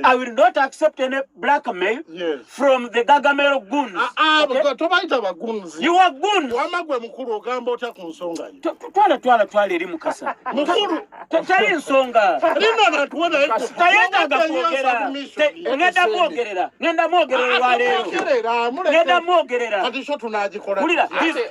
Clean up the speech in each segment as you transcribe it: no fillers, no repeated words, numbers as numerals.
I will not accept any blackmail from the Gagamero goons. Okay? You are goons. Twala eri mukasa. Tali nsonga. Tayenda kwogera. Ngenda mwogerera.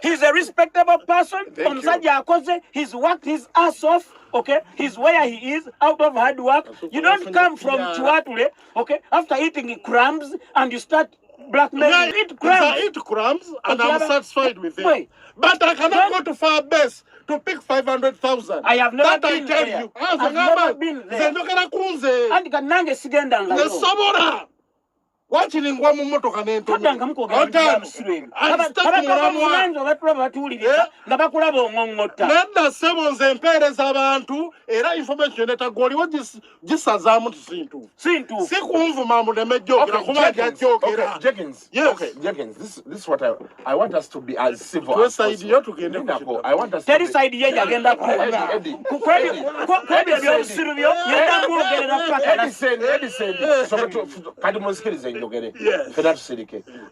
He's a respectable person. Omusajja akoze. He's worked his ass off. Okay, he's where he is out of hard work. You don't come from Chiwatule, okay, after eating crumbs and you start blackmailing. Eat crumbs and I'm satisfied with it. Wait, but I cannot go to far best to pick 500,000. I have never been there. You. I've never been there. And kanange sigenda ngalo. Watching one moto canento. Sevens and Perez Abantu, era information that Goli, what this Azamu to sing to. Sequum Mamma de Mejo, Jenkins. Yes. Okay, Jenkins, this is what I want us to be as civil. Yes, idea to get I want us to be idea agenda.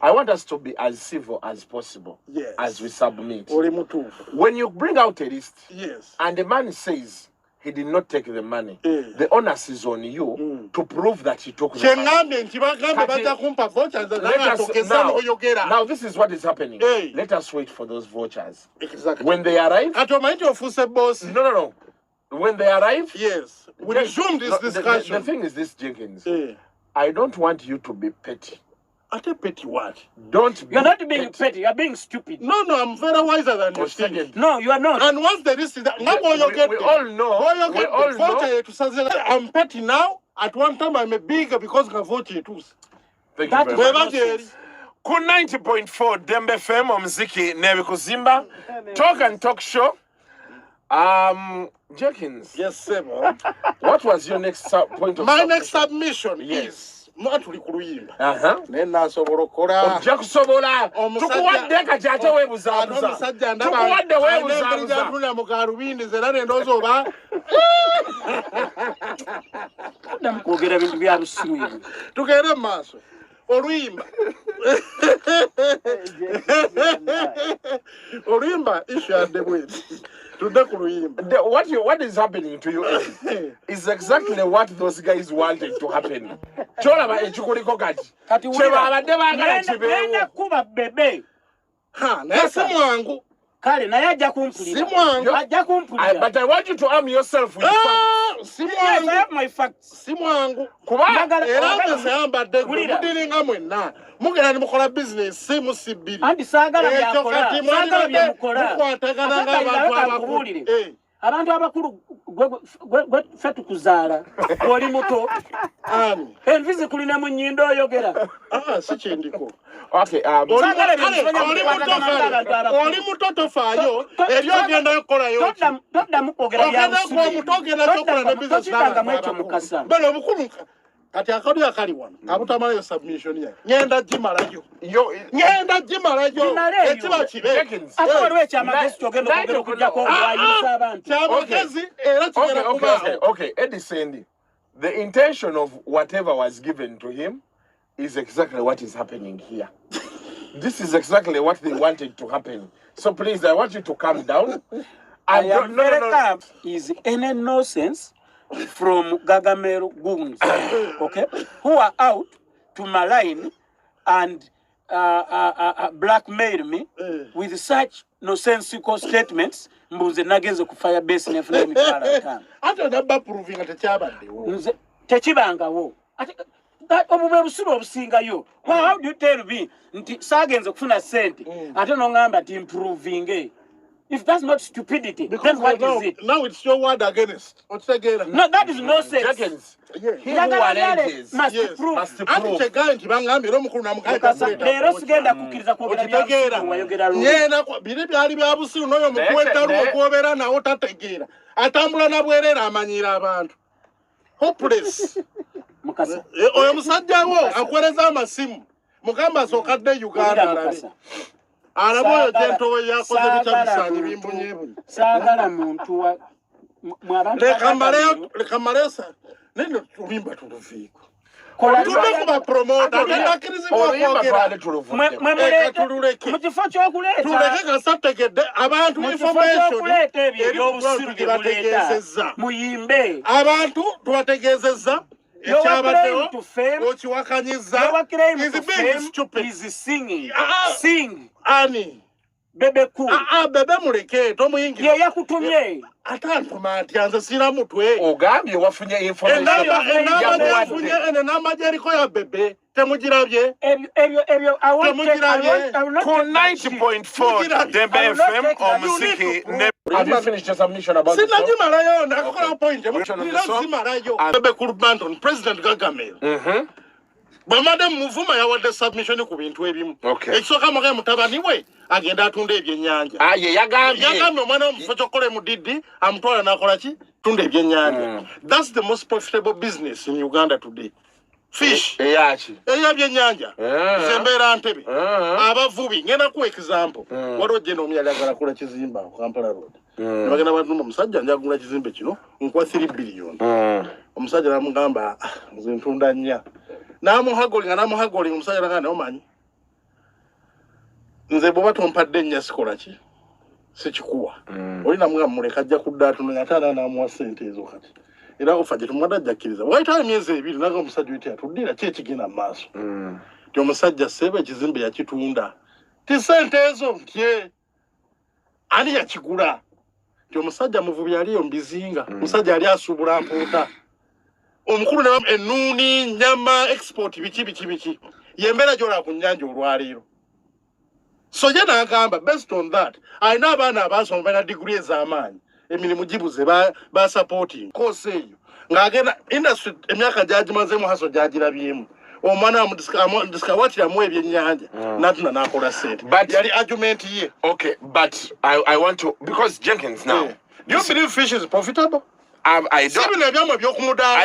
I want us to be as civil as possible as we submit. When you bring out a list and the man says he did not take the money, the onus is on you to prove that he took the money. Now this is what is happening. Let us wait for those vouchers. Exactly. When they arrive, no. When they arrive, we resume this discussion. The thing is this, Jenkins. I don't want you to be petty. Petty what? You're not being petty. You're being stupid. No, I'm very wiser than you think. No, you are not. And once the list is that, we all know. I'm petty now. At one time, I'm a bigger because I voted too. Thank you very much. Ku 90.4 Dembe FM Mziki Nebe Kuzimba Talk and Talk Show. Jenkins. Yes, sir. What was your next point of My next submission is not Oluyimba. Nena soborokora. Jakusobola. Tukuwadde kajate webuzabuza. Tukuwadde webuzabuza. Nduna mugarubindi zerane ndozo ba. Namukogera bintu bya busiru. Tugere maso. Oluyimba. Oluyimba issued the weight. What is happening to you is exactly what those guys wanted to happen. Cholaba echukuliko kati. Cheba abadde baagala kibeewo. Kuba bebe. Nessa mwangu. Kale naye ajja kumpulira. Ajja kumpulira. But I want you to arm yourself with facts. Yes, I have my facts. Simwangu. Kuba era nzamba de kudilinga mwenna. Mugera nimukola business simu sibiri. Andi sagala byakola. Sagala byamukola. Mukwatagana ng'abantu abakulu. Abantu abakulu gwe fetu kuzaala. Oli muto. Envizi kulina mu nnyindo oyogera. Si kyendiko. Okay, oli mutoto faayo ebyogenda yokola yo. Toddamu kwogera bya busiru. Bale obukulu kati akali akali wano kabutamalayo submission ya ngenda gimalayo ekiba kibe ate waliwo ekyamagezi kyogenda okwogera okujjako obwayisa abantu kyamagezi era kigenda kubaawo. Okay, Eddie Sandy, the intention of whatever was given to him is exactly what is happening here. This is exactly what they wanted to happen. So please, I want you to calm down. No. Is any nonsense from Gagamero goons, okay, who are out to malign and blackmail me with such nonsensical statements. Mbuze nagenze ku fire base ne Efulumye Jenkins. Ate nabba proving atekyabaddewo. Tekibangawo. Ate obube busiru obusingayo. How do you tell me nti sagenze kufuna sente ate nongamba nti improving? If that's not stupidity, then what is it? Now it's your word against. No, that is nonsense. Jenkins. He who alleges must prove. Ate ganti bangambira omukulu namukaka. Lero sigenda kukkiriza kwogera bya wayogera lu. Nyena biri byali bya busiru n'oyo mukweta lu okwobera nawo tategeera. Atambula na bwerera amanyira abantu. Hopeless. Mukasa. Oyo musajja wo akwereza amasimu. Mugamba sokadde Uganda alabe. Araboyo gento yakoze bitabisanye bimbunyebu. Sagala muntu wa le kamaresa neno Oluyimba tulufiiko. Tulekuba promoter tendakirizibwa okwogera mukifo kyokuleeta tuleke kasategedde abantu information ebyobusiru bye muleeta muyimbe abantu tubategeezezza ekyabaddewo okiwakanyiza sing ani bebe cool bebe muleke tomuyingira ye yakutumye atantuma ati anze sira mutwe ogambye wafunye information n'amagye eriko ya bebe temugirabye ebyo ku 90.4 Dembe FM omuziki Have you finished your submission about this? Sinajimalayo ndakola point zimalayo bebe cool band on President Kagame bamade muvuma yawadde submission ku bintu ebimu ekisooka mugaya mutabani we agenda atunda ebyennyanja ye yagambye omwana omufo kyokkola emudiddi amutwala n'akola ki tunda ebyennyanja. That's the most profitable business in Uganda today. Fish eyabyennyanja zembeera ntebe abavubi ngenda ku example waliwo jeno omu yali agala kula kizimba ku Kampala Road nebagenda batuma omusajja njagula kizimbe kino nkuwa 3 billion omusajja namugamba nze ntunda nnya namuhagolinga omusajja nagamba omanyi nze bwoba tompadde nnya sikola ki sikikuwa oli namugamba muleka ajja kuddaatu ate namuwa sente ezo kati era ofa gye tumwadde ajjakkiriza wayitawo emyezi 2 naga omusajja oti atuddira ki ekigenda mu maaso ti omusajja seeba ekizimbe yakitunda ti sente ezo ntye ani yakigula ti omusajja muvubi yaliyo mbizinga omusajja yali asuubula mpuuta omukulu ne ennuuni nyama export biki yembeera gy'olaba ku nnyanja olwaleero. So ye n'agamba based on that alina abaana abaasoma balina diguli ez'amaanyi emirimu gibuze ba supporting course eyo ng'agenda industry emyaka gyagimazeemu haso gyagirabyemu omwana amudisikawaatiramu ebyennyanja n'atuna n'akola sente yali argument ye. Okay, but I want to, because Jenkins now, do you believe fish is profitable? I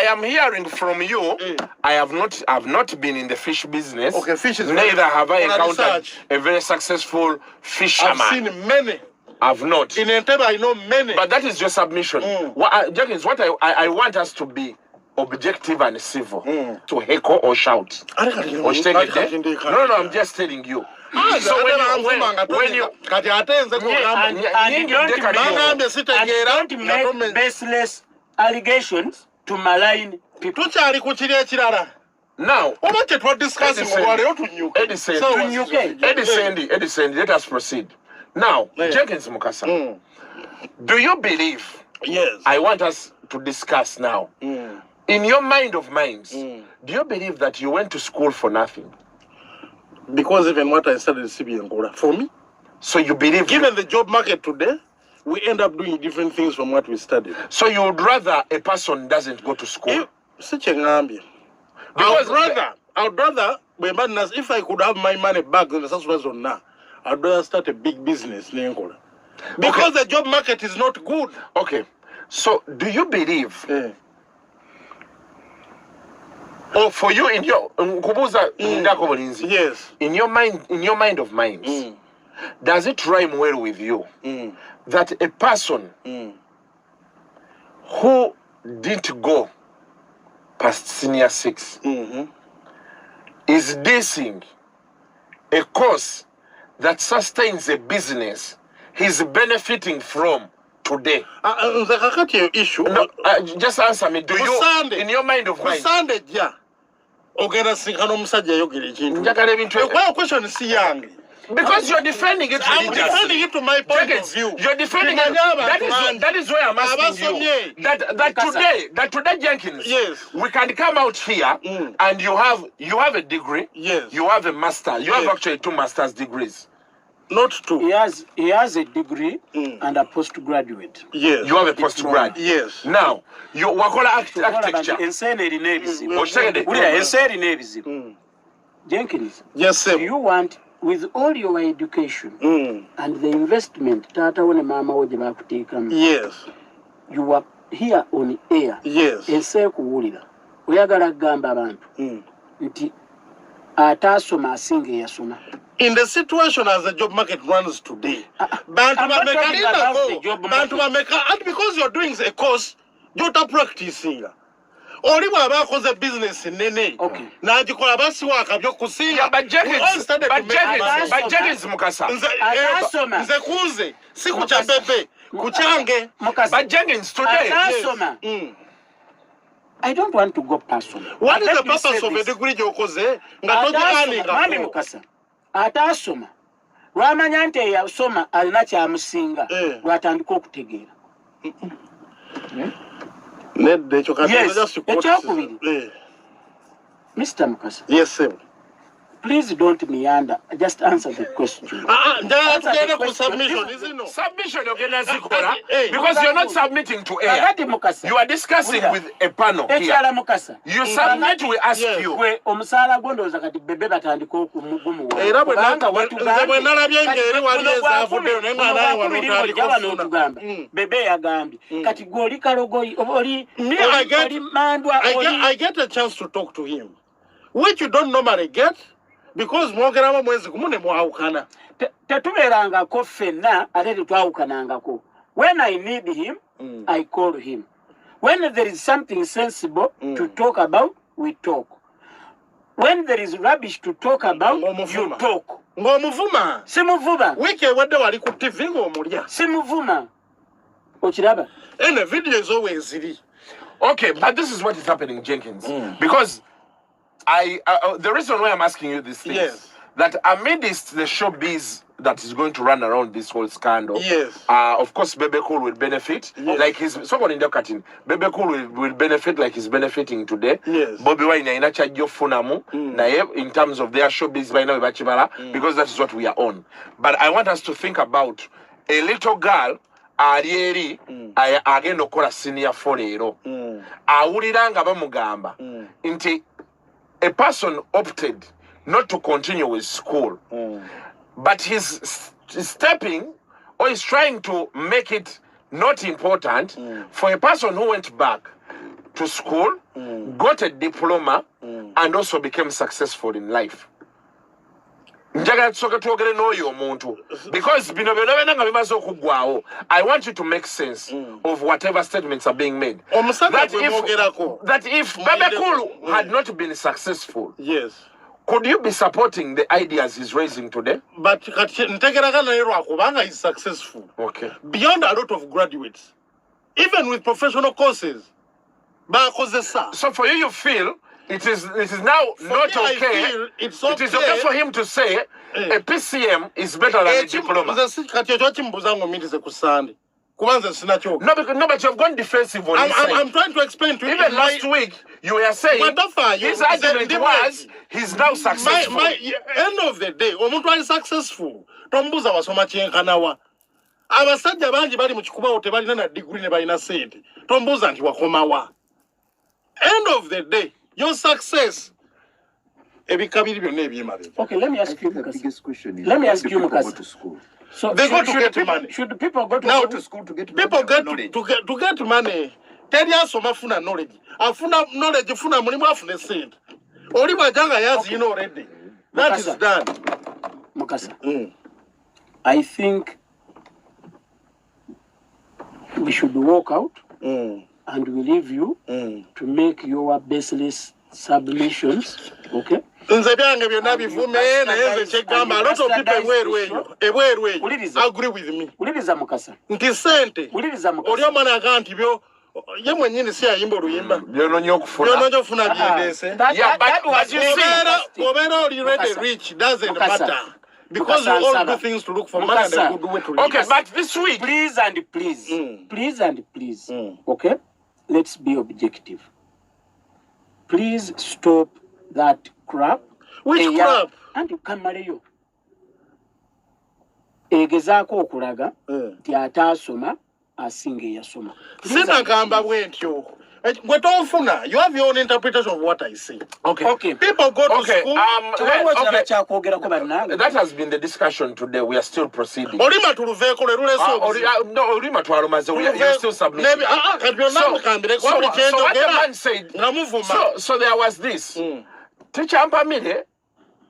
am hearing from you. I have not been in the fish business. Okay, fish is neither have I encountered a very successful fisherman. I've seen many. I've not. In Entebbe, I know many. But that is your submission. Jenkins, what I want us to be objective and civil. To heckle or shout. No, I'm just telling you. So when you don't make baseless allegations to malign people. Now, Edison, let us proceed. Now, Jenkins Mukasa, do you believe? Yes. I want us to discuss now. In your mind of minds, do you believe that you went to school for nothing? Because even what I studied in CB Angola, for me. So you believe, given the job market today, we end up doing different things from what we studied. So you would rather a person doesn't go to school? Such a ngambi. I would rather, if I could have my money back in the situation now, I'd rather start a big business in Angola. Because the job market is not good. Okay. So do you believe? Or for you in your yes. In your mind of minds, does it rhyme well with you that a person who didn't go past senior 6 is dissing a course that sustains a business he's benefiting from today? Issue. No, just answer me. Do you, in your mind of mind? Question is young. Because you're defending it. I'm defending it to my point of view. You're defending it. That is why I'm asking you. That today, Jenkins, yes, we can come out here and you have a degree. Yes. You have a master. You have actually 2 master's degrees. Not 2. He has a degree and a postgraduate. Yes. You have a postgrad. Yes. Now, you wakola architecture. Jenkins. Yes, sir. Do you want, with all your education and the investment, Tata one mama woje bakutekamu. Yes. You are here on air. Yes. Ense kuwulira. Oyagala gamba abantu. Nti atasoma asinge yasoma. In the situation as the job market runs today, because you're doing a course, you're practicing. Oli bwaba akoze business nene. N'agikola basiwa akabyo kusinga. But Jenkins Mukasa. Nze kunze si kucha bebe. Kuchange. But Jenkins today. I don't want to go personal. What is the purpose of a degree yokoze? Mami Mukasa. Atasoma. Lwamanya nti eyasoma alina kyamusinga lwatandika okutegeera. Nedde ekyo kati ekyokubiri. Mr. Mukasa. Yes, sir. Please don't meander. Just answer the question. Submission, is it no? Submission, because you're not submitting to air. You are discussing with a panel here. You submit, we ask you. I get a chance to talk to him, which you don't normally get. Because mwogera mwezi kumune mwahukana. Tetuberangako ffenna ate tetwawukanangako. When I need him, I call him. When there is something sensible to talk about, we talk. When there is rubbish to talk about, you talk. Ng'omuvuma. Simuvuma. Wiki wadde wali ku TV ng'omulya. Simuvuma. Okiraba. And the video is always ziri. Okay, but this is what is happening, Jenkins. Because the reason why I'm asking you this thing is that amidst the showbiz that is going to run around this whole scandal, of course, Bebe Cool will benefit. Like someone in the cutting, Bebe Cool will benefit like he's benefiting today. Bobby Wine in Funamu, in terms of their showbiz by now, because that is what we are on. But I want us to think about a little girl. Arieri again okora senior forero awuliranga bamugamba nti a person opted not to continue with school but he's stepping or is trying to make it not important for a person who went back to school, got a diploma and also became successful in life. Because I want you to make sense of whatever statements are being made. That if Bebe Cool had not been successful, could you be supporting the ideas he's raising today? But he's successful. Okay. Beyond a lot of graduates, even with professional courses. So for you feel it is now not okay. It is okay for him to say a PCM is better than a diploma. No, but you've gone defensive on I'm trying to explain to you. Even last week, you were saying his argument was he's now successful. End of the day, omuntu is successful. Tombuza wasoma kyenkanawa. Abasajja bangi bali mu kikubawo tebalina na degree ne balina sente. Tombuza nti wakomawa. End of the day, your success. Okay, let me ask you the biggest question. Let me ask you, go to school. So they go to get money. Should people go to school to get people knowledge? To get money? Tell us some afuna knowledge. Afuna knowledge. Afuna mulimu afuna sent. Oli bajanga yazi you know already. That Mukasa. Is done. Mukasa. I think we should walk out and we leave you to make your baseless submissions. Okay. A lot of people agree with me. Doesn't matter. Because we all do things to look for money and a good way to live. Okay, but this week, please, okay, let's be objective. Please stop that crap. Which crap? And you come marry you. Egezaako okulaga ti ataasoma asinga yasoma. Sinagamba bwentyo. You have your own interpretation of what I say. Okay. People go to school. That has been the discussion today. We are still proceeding. You're still submitting. So what the man said. So there was this. Teacher Ampamile,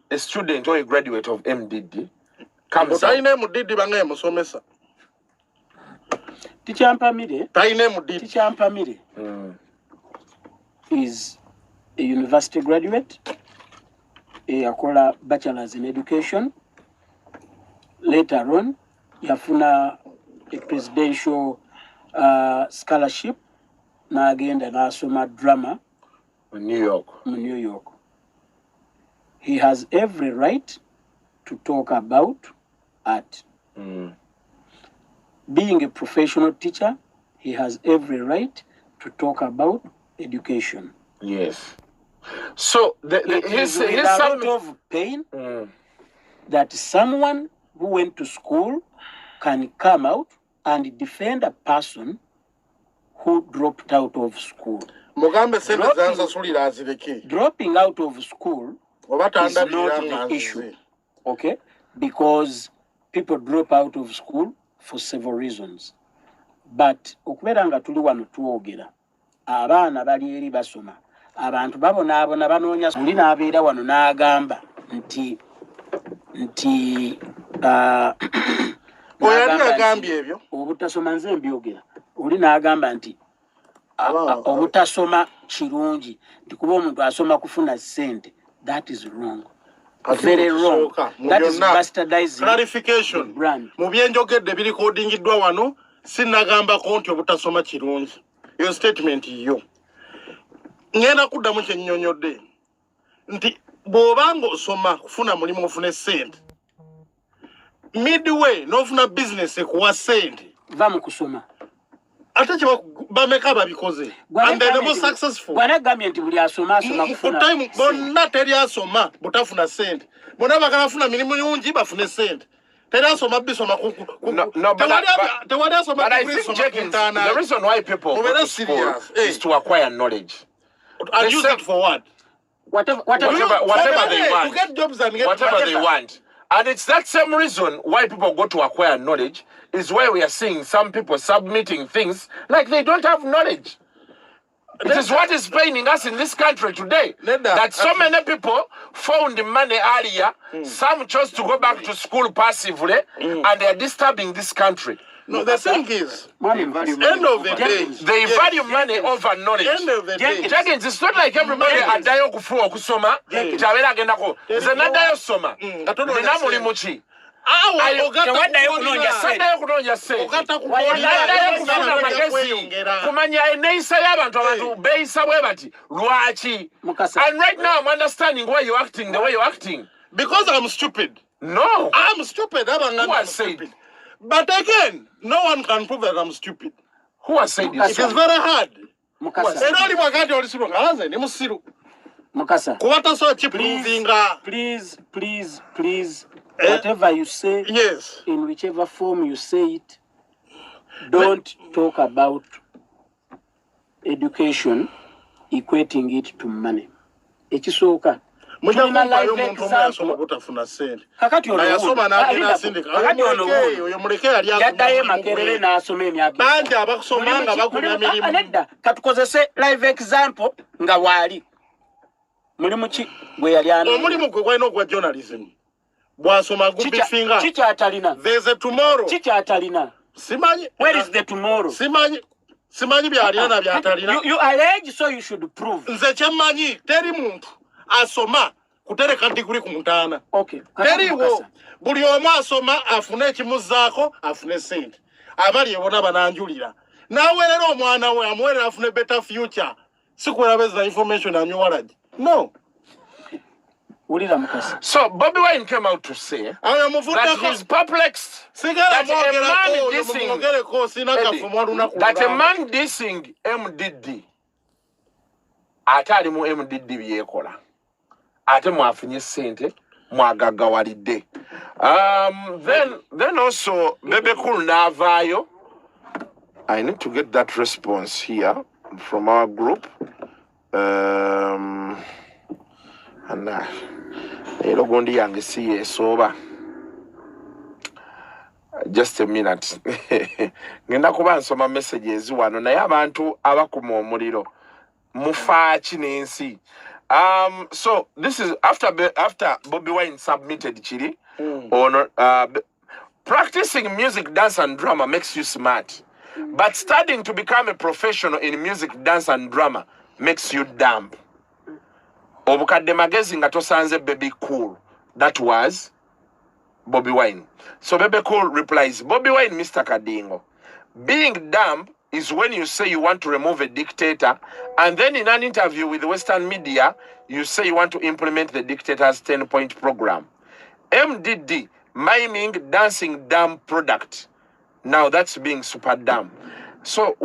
a student or a graduate of MDD, comes out. Teacher Ampamile. is a university graduate. Yakola bachelor's in education. Later on, yafuna a presidential scholarship. Na agenda nasoma drama in New York. New York. He has every right to talk about art. Being a professional teacher, he has every right to talk about education. Yes. So he's a lot of pain that someone who went to school can come out and defend a person who dropped out of school. Dropping out of school is not the issue. Okay? Because people drop out of school for several reasons. But okuberanga tuli wano tuogera abaana bali eri basoma abantu babona banoonya muli n'abeera wano n'agamba nti oyali agambye ebyo obutasoma nze mbyogera oli n'agamba nti obutasoma kirungi nti kuba omuntu asoma kufuna ssente. That is wrong. Very wrong. That is bastardizing clarification. Mu byenjogedde birikodingiddwa wano sinagambako nti obutasoma kirungi. Your statement yo ngenda kuddamu kyennyonnyodde nti bw'obanga osoma kufuna mulimu ofune ssente midway n'ofuna business ekuwa ssente va mu kusoma ate kye bameka babikoze and they're more successful. Gwanagambye nti buli asoma kufuna bonna teri asoma butafuna ssente bonna bagala bafuna mirimu nyungi bafune ssente. But I think Jenkins, the reason why people go to school is to acquire knowledge. And use it for what? Whatever they want. To get jobs and get whatever they want. And it's that same reason why people go to acquire knowledge is why we are seeing some people submitting things like they don't have knowledge. It is what is paining us in this country today. That so many people found money earlier, some chose to go back to school passively, and they are disturbing this country. No, the thing is, end of the day, they value money over knowledge. End of the day, Jenkins, it's not like everybody adayo kufuwa kusoma. Chabela agendako. Zenadayo soma. Zenamuli muchi. And right now I'm understanding why you're acting the way you're acting. Because I'm stupid. No. I'm stupid. Who has said? But again, no one can prove that I'm stupid. Who has said this? It is very hard. Mukasa, please. Whatever you say, yes, in whichever form you say it, don't talk about education equating it to money. Ekisoka. Mulina live example. Kakati yasoma n'agenda sindika. Yaddayo Makerere n'asoma emyaka. Bangi abakusomanga bakunya mirimu. Nedda katukozese live example nga waali. Mulimu ki gwe yali ana. Omulimu gwe gwalina ogwa journalism. Bwasoma gubifinga. Chicha atalina. There's a tomorrow. Chicha atalina. Simanyi. Where is the tomorrow? Simanyi byalina na byatalina. You allege, so you should prove. Nze kyemmanyi teri muntu asoma kutereka degree ku mutaana. Okay. Teriwo buli omu asoma afune ekimuzzaako afune ssente. Abali ebona bananjulira. Naawe leero omwana we amuwerera afune better future. Sikwelabeza information anyuwalaji. No. So Bobby Wine came out to say that he's perplexed that a man dissing MDD atali mu MDD byekola ate mwafunye sente mwagagawalidde. Then also Bebe Cool Navayo. I need to get that response here from our group. And Elogondi yange siye soba. Just a minute. Ngenda kuba nsoma messages wano naye abantu abakuma omuliro mufaachi n'ensi. So this is after Bobby Wine submitted Chiri on practicing music, dance and drama makes you smart. But studying to become a professional in music, dance and drama makes you dumb. Obukadde magezi nga tosanze baby cool. That was Bobby Wine. So Baby Cool replies, Bobby Wine, Mr. Kadingo. Being dumb is when you say you want to remove a dictator, and then in an interview with Western media, you say you want to implement the dictator's 10-point program. MDD, miming dancing dumb product. Now that's being super dumb. So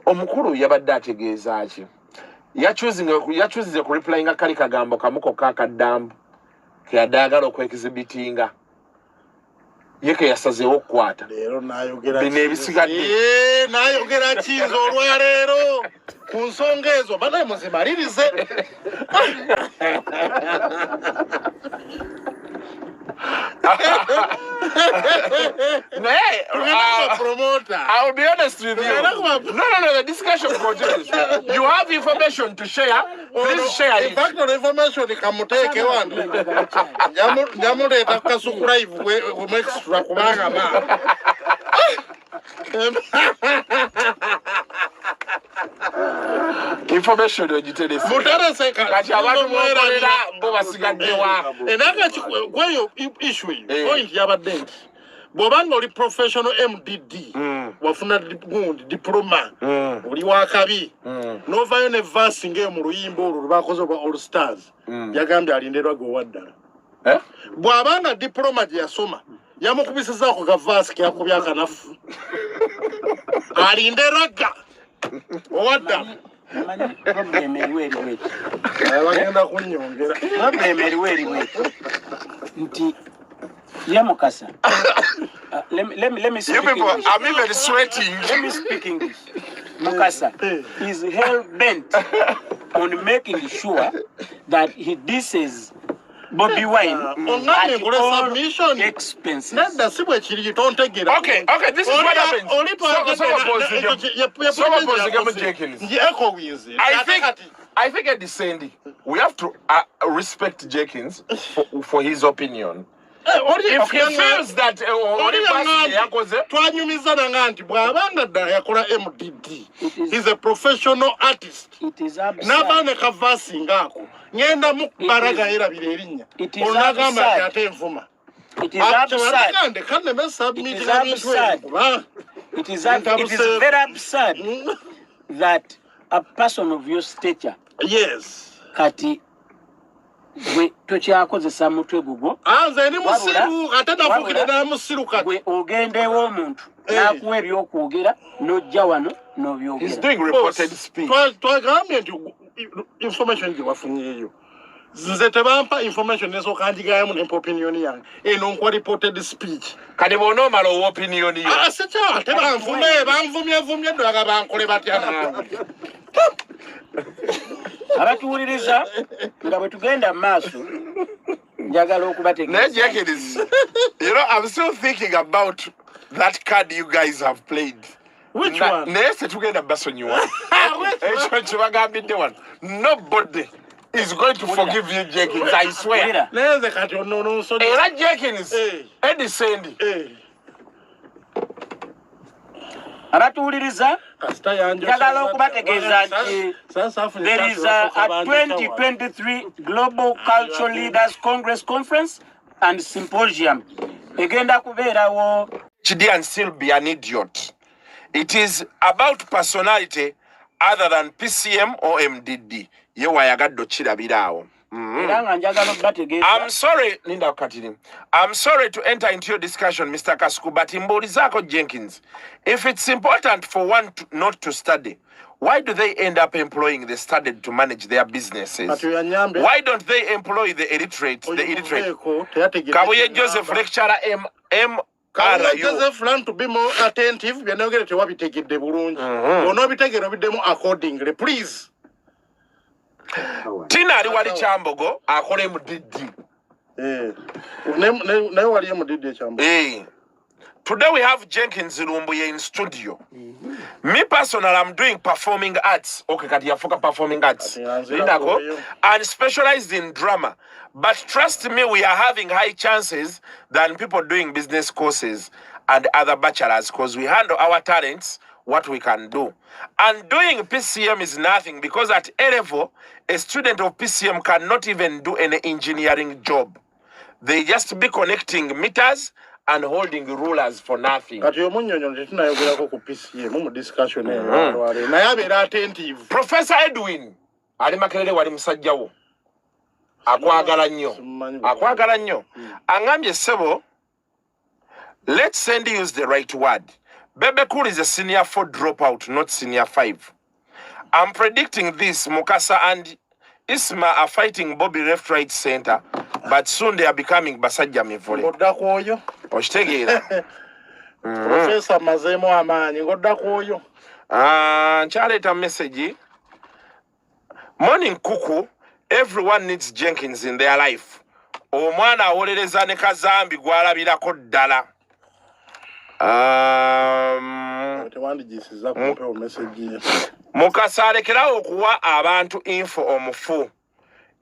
omukuru yabadde ategeeza ki? Yachuzize ku replying akali kagambo kamuko kaka dumb kyadagala okwekizibitinga. Yeke yasazeewo okukwata. Leero n'ayogera bino ebisigadde. N'ayogera kizo olwaleero ku nsonga ezo banaye muzimalirize. I will be honest with you. No, the discussion continues. You have information to share. Please share it. In fact, the information kamuteke wano. Nyamuleeta kasuklive we extra kubanga ma. Information ogiterese. Muterese kati abantu mwerabira bo basigadde wa. Enanga kweyo issue point yabadde nti bw'obanga oli professional MDD wafuna diploma oli wakabi n'ovaayo ne verse ng'eyo mu luyimba olwo lwebakoze oba All Stars yagambye alinderwa gwe waddala bw'abanga diploma gye yasoma yamukubisizaako ka verse ke yakubya akanafu alinderwaga owaddala problem eriwe bagenda kunnyongera problem eriwe nti Yamukasa. Let me speak you people, English. I'm even sweating. Let me speak English. Mukasa is hell bent on making sure that he disses Bobby Wine at all expenses. Okay, this is what happens. Jenkins. I think at the end, we have to respect Jenkins for his opinion. If he feels that he's a professional artist. It is absurd. Ngenda mukubaraga erabira erinnya onagamba ate envuma it is absurd. It is very absurd that a person of your stature kati gwe tokyakozesa mutwe gugwo anze ni musiru ate nafukire na musiru kati gwe ogendewo omuntu nakuwa ebyokwogera n'ojja wano n'obyogera. He's doing reported speech. Twagambye nti information gye wafunyeeyo nze tebampa information esooka njigayamu nempa opinion yange eno nkwa reported speech kati bw'onoomala owa opinion yo sekyawa ate banvumyevumye ddwaga bankole batya naawe abatuwuliriza nga bwe tugenda mu maaso njagala okubategeeza. You know, I'm still thinking about that card you guys have played. Which one? Nobody is going to forgive you, Jenkins, I swear. Era Jenkins, Eddie Sandy. Abatuwuliriza njagala okubategeeza nti there is a 2023 Global Cultural Leaders Congress Conference and Symposium egenda kubeerawo. Chidi and still be an idiot. It is about personality other than PCM or MDD. I'm sorry, Linda Katini. I'm sorry to enter into your discussion, Mr. Kasuku, but Imbolizako Jenkins, if it's important for one not to study, why do they end up employing the studied to manage their businesses? Why don't they employ the illiterate? Kabuye Joseph lecturer M. Joseph learn to be more attentive. We are not going to take it the Burundi. We're not taking it accordingly, please. Tina Wali Chambogo, I call him Didi. Today we have Jenkins in studio. Me personally, I'm doing performing arts. Okay, Katiafoka performing arts. And specialized in drama. But trust me, we are having high chances than people doing business courses and other bachelors because we handle our talents what we can do. And doing PCM is nothing because at A level, a student of PCM cannot even do any engineering job. They just be connecting meters and holding rulers for nothing. Professor Edwin, ali makelele wali musajjawo. Akwagala nnyo. Angambye sebo, let's send you use the right word. Bebe Cool is a senior 4 dropout, not senior 5. I'm predicting this. Mukasa and Isma are fighting Bobby left right center, but soon they are becoming Basajja Mivole. Professor Mazemo Amani, Godakoyo. Charleta message. Morning Kuku, everyone needs Jenkins in their life. Omwana oleleza ne kazambi gwalabirako ddala. Mukasa alekerawo okuwa abantu info omufu.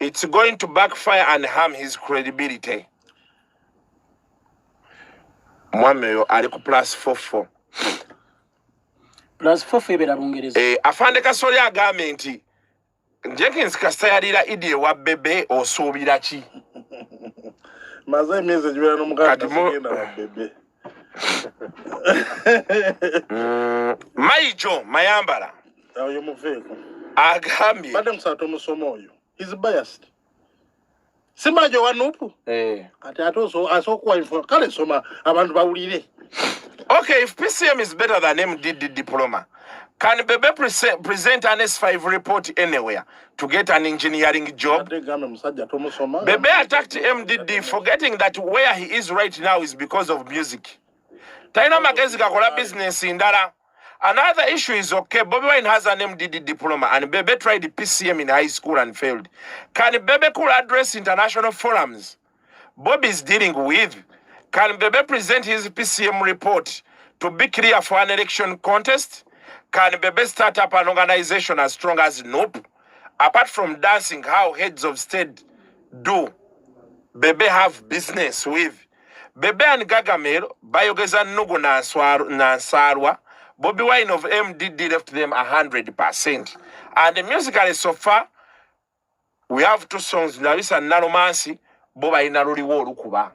It's going to backfire and harm his credibility. Mwame yo ali ku +44. +44 ebera Bungereza. Afande Kasoli agambe nti Jenkins kasita yalira Idi wa bebe osuubira ki? Maze emyezi gyera n'omuganda sigenda wa bebe. Maijo Mayambala. Ayo mufeeko. Agambye. Badde musato musomo oyo. He's biased. Simajo wanupu. Ati atoso asokwa info. Kale soma abantu bawulire. Okay, if PCM is better than MDD diploma, can Bebe present an S5 report anywhere to get an engineering job? Bebe attacked MDD, forgetting that where he is right now is because of music. Taina magezi kakola business indala. Another issue is, okay, Bobby Wine has an MDD diploma and Bebe tried the PCM in high school and failed. Can Bebe could address international forums Bobby is dealing with? Can Bebe present his PCM report to be clear for an election contest? Can Bebe start up an organization as strong as Nope? Apart from dancing, how heads of state do Bebe have business with? Bebe and Gagamel, Bayogeza Nugu Nansarwa, Bobby Wine of MDD left them 100%. And musically so far, we have 2 songs, Labisa and Naromansi, Boba Inaruri Worukuba.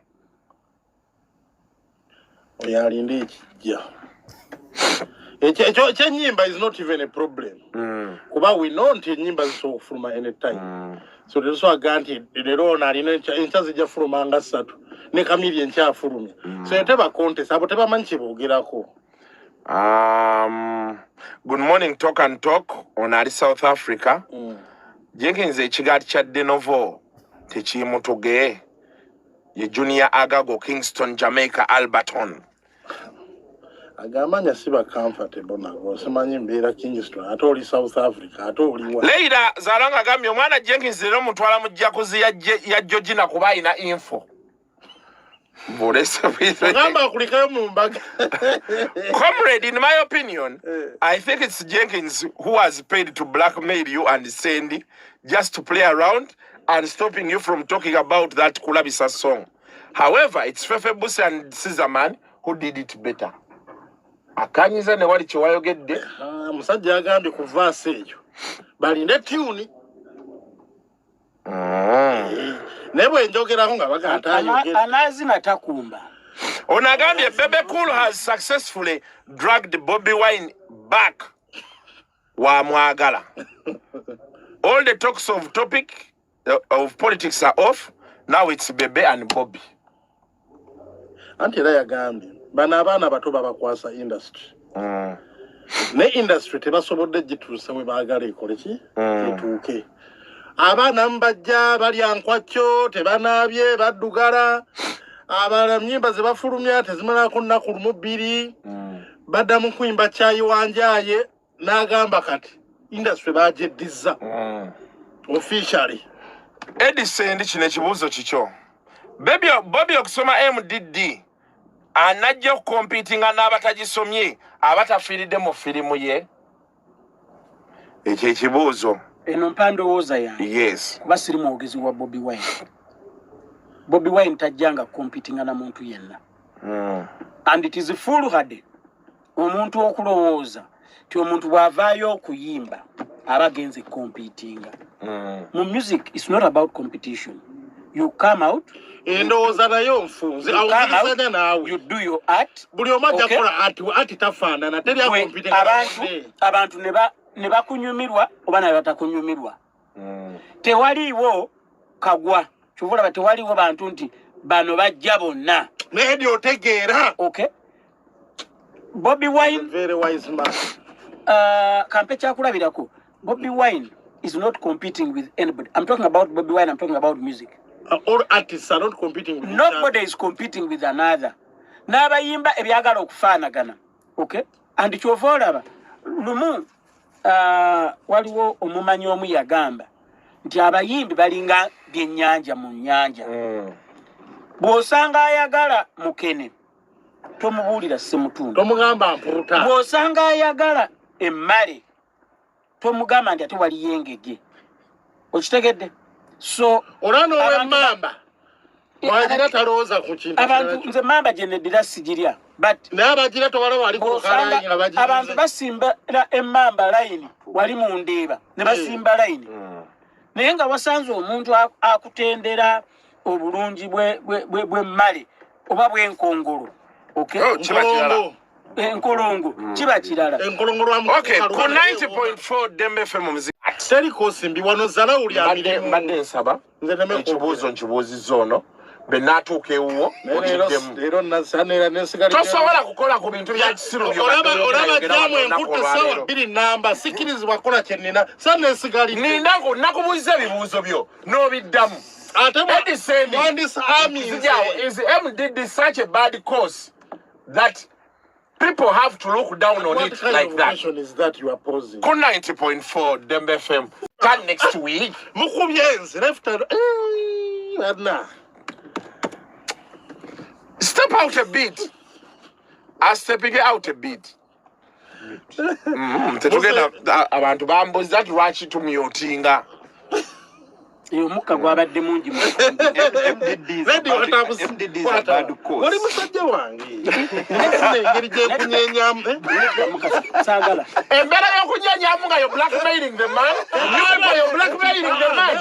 Yeah. Nyimba is not even a problem. Kuba we know nti nyimba so from any time. So there's so aganti lero na lino enchazi ja from anga 3 ne kamili encha Efulumye. So yeteba contest abo teba manchi bogerako. Good morning, Talk and Talk on Ari South Africa. Jenkins ekigaati kya De Novo tekimutoge ye Junior Agago Kingston Jamaica Alberton. Agamanya siba comfortable nago simanyi mbeera Kingston ate oli South Africa ate oli wa Leila Zalanga agambye omwana Jenkins lero mutwala mu jacuzzi ya Georgina kuba ayina info. Comrade, in my opinion, I think it's Jenkins who has paid to blackmail you and Sandy just to play around and stopping you from talking about that Kulabisa song. However, it's Fefe Busi and Caesarman who did it better. Akanyiza ne wali chiwayogedde. Musajja agambye ku verse eyo. Balinde tune. Nebwe njogerako nga bagata ayogedde. Anazi natakumba. Onagambye Bebe Cool has successfully dragged Bobby Wine back. Wa mwagala. All the talks of politics are off. Now it's Bebe and Bobby. Anti la yagambye. Bana abaana bato babakwasa industry. Ne industry tebasobodde gituusa we baagala ekole ki? Etuuke. Abaana mbajja balya nkwakyo tebanaabye baddugala. Abaana nnyimba ze bafulumya tezimalako nnaku lumu bbiri. Baddamu kuyimba caayi wanjaaye n'agamba kati industry baagyeddiza. Officially. Edison kino ekibuuzo kikyo. Bobby okusoma MDD. Anajja competinga n'abatagisomye abatafiiridde mu firimu ye. Ekyo ekibuuzo. Eno mpandowooza yange. Yes. Kuba siri mwogezi wa Bobby Wine. Bobby Wine tajjanga competinga na muntu yenna. And it is foolhardy omuntu okulowooza ti omuntu bw'avaayo okuyimba aba agenze competing. Mu music is not about competition. You come out, endowooza nayo nfunze awuzirizanya naawe, you do your art. Buli omu ajja kukola ati tafaanana, teri akompitinga. Abantu ne bakunyumirwa oba naye batakunyumirwa. Tewaliiwo kagwa. Kyovulaba tewaliiwo bantu nti bano bajja bonna. Naye otegeera. Okay. Bobby Wine. Very wise man. Kampe kyakulabirako. Bobby Wine is not competing with anybody. I'm talking about Bobby Wine, I'm talking about music. All artists are not competing with nobody is competing with another. N'abayimba ebyagala okufaanagana. Okay? And kyovolaba lumu waliwo omumanyi omu yagamba nti abayimbi balinga byennyanja mu nnyanja. Bw'osanga ayagala mukene tomubuulira ssemutundu. Tomugamba mpuuta. Bw'osanga ayagala emmale tomugamba nti ate wali yengege. Okitegedde? So olano w'emmamba wagira talowooza ku kintu. Abantu nze mamba gye neddira sigirya, but n'abagira tewala wali ku kalayini nga bagira. Abantu basimbira emmamba layini wali mu ndeeba ne basimba layini. Naye nga wasanze omuntu akutendera obulungi bw'emmale oba bw'enkongolo. Okay? Enkolongo kiba kirala. Okay, ku 90.4 Dembe FM muziki. Teriko simbi wano zala uli amire. Mbadde nsaba ekibuuzo nkibuuzizza ono be naatuuka ewuwo leero nasanera nesigala. Tosobola kukola ku bintu bya kisiru olaba jamu enkutte sawa 2 namba sikirizibwa kola kyennina sanesigala. Ninako nakubuuza ebibuuzo byo n'obiddamu. Is MDD such a bad cause that people have to look down on it like that? What question is that you are posing? Ku 90.4 Dembe FM. Can next week. Mukubyenzi left. Step out a bit. I stepping out a bit. Tetugenda abantu bambuza lwaki tumyotinga. Muka gwabadde mungi mu MDD wali musajja wange engeri gy'ekunyenyamu saagala embeera y'okunyenyamu nga you're blackmailing the man. You're blackmailing the man.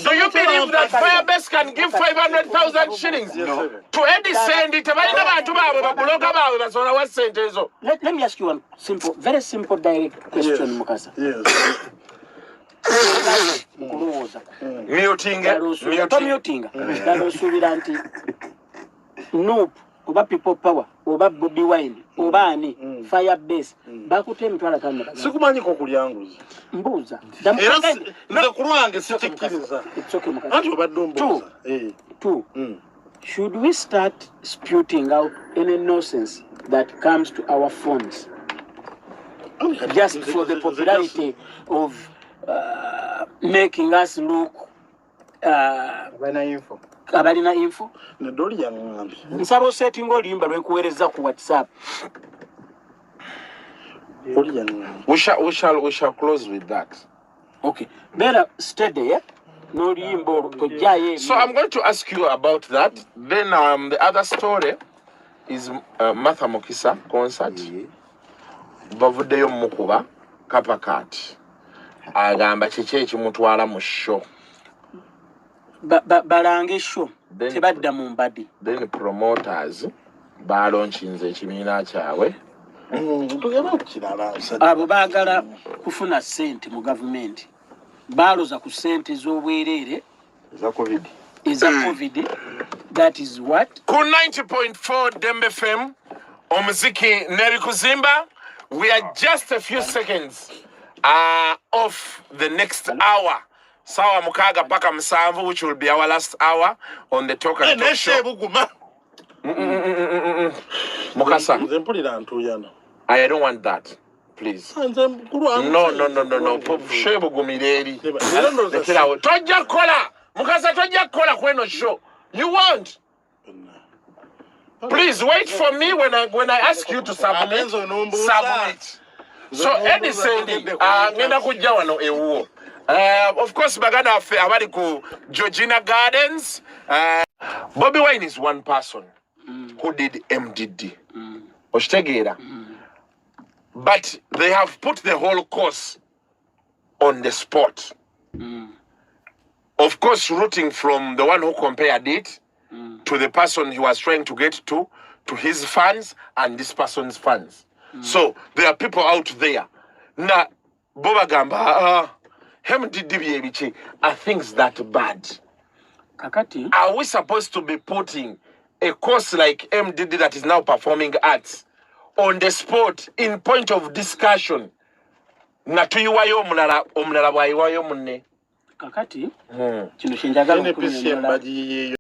Do you believe that Firebase can give 500,000 shillings to Edison? Tebalina bantu baabwe babuloga baabwe basobola wa ssente ezo. Let me ask you one simple, very simple direct question, Mukasa. Yes. Muting. Dalosuubira nti Noop oba People Power oba Bobby Wine oba ani Firebase bakutte emitwalo 5. Sikumanyiko kulyanguza. Mbuuza. Nze ku lwange sikikkiriza. Anti obadde ombuuza. Two. Should we start spewing out any nonsense that comes to our phones just for the popularity of making us look abalina info? Nedoli yangambi. Nsaba osettinga oluyimba lwekuweereza ku WhatsApp. We shall close with that. Okay. Better steady, yeah? No limbo. So I'm going to ask you about that. Then the other story is Martha Mokisa concert. Bavudeyo mukuba kapakati. Agamba kiki ekimutwala mu show. Balange show. Tebadda mu mbadi. Then promoters balaunchinze ekibiina kyabwe. Abo baagala kufuna ssente mu gavumenti. Baloza ku ssente z'obwereere za COVID. That is what? Ku 90.4 Dembe FM omuziki neri kuzimba. We are just a few seconds off the next hour. Sawa mukaga paka musanvu, which will be our last hour on the Talk and Talk show. Mukasa. I don't want that. Please. No. Shebu gumireri. Toja kola. Mukasa toja kola kweno show. You want? Please wait for me when I ask you to submit. So Edison ngenda kujja wano ewuwo. Of course baganda affe abali ku Georgina Gardens. Bobby Wine is one person who did MDD. Oshitegeera. But they have put the whole course on the sport. Of course, rooting from the one who compared it to the person he was trying to get to his fans and this person's fans. So there are people out there. Na Boba Gamba, are things that bad? Kakati. Are we supposed to be putting a course like MDD that is now performing arts on the sport in point of discussion? Na tuyiwayo omulala bwayiwayo munne. Kakati. Kino shenjagala